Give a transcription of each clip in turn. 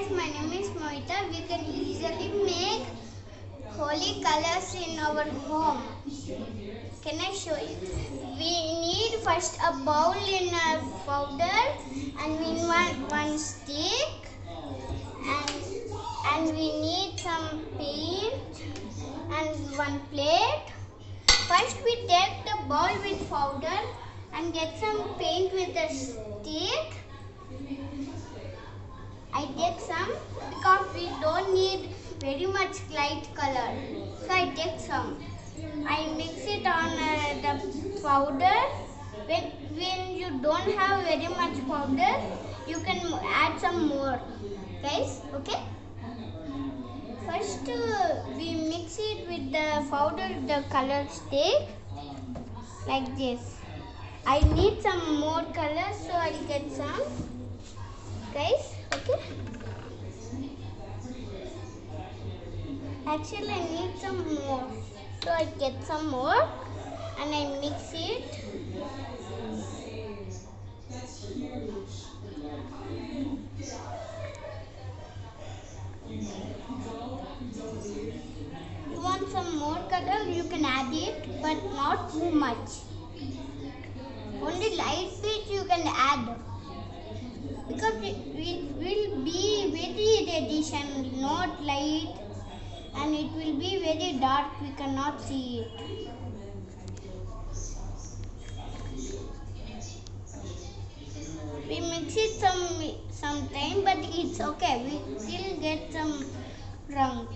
guys, my name is Moita. We can easily make holy colors in our home. Can I show you? We need first a bowl in a powder, and we want one stick, and we need some paint and one plate. First we take the bowl with powder and get some paint with a stick. I take some because we don't need very much light color. So I take some. I mix it on the powder. When you don't have very much powder, you can add some more. Guys, okay? First we mix it with the powder, the color stick like this. I need some more color, so I'll get some. Guys, okay? Actually, I need some more, so I get some more and I mix it. You want some more color, you can add it, but not too much. Only light bit you can add, because it will be very reddish and not light, and it will be very dark, we cannot see it. We mix it some time, but it's okay, we still get some rung.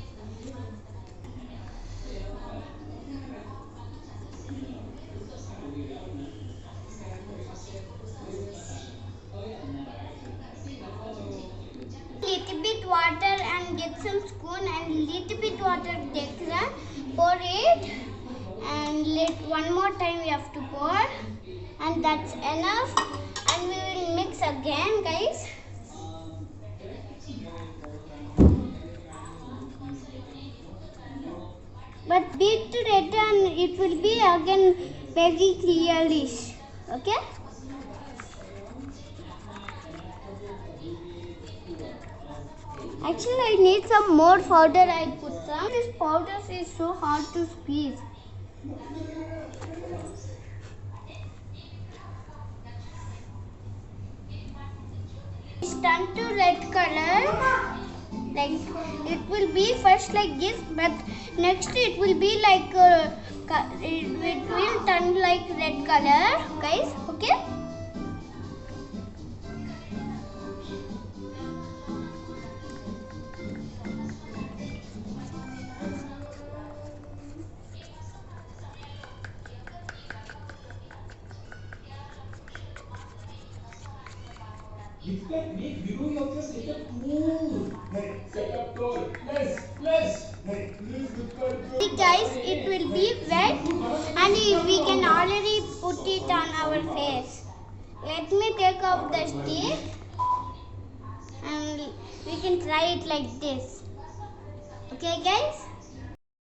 Little bit water and get some spoon, and little bit water extra, pour it, and one more time we have to pour, and that's enough, and we will mix again, guys. But bit red and it will be again very clearish, okay? Actually, I need some more powder. I put some. This powder is so hard to squeeze. It's turned to red color. Like it will be first like this, but next it will be like it will turn like red color, guys. Okay. Dikkat bir video yapıyor, setup tool. Setup tool. Please dikkat. Guys, it will be wet, and we can already put it on our face. Let me take off the stick, and we can try it like this. Okay, guys?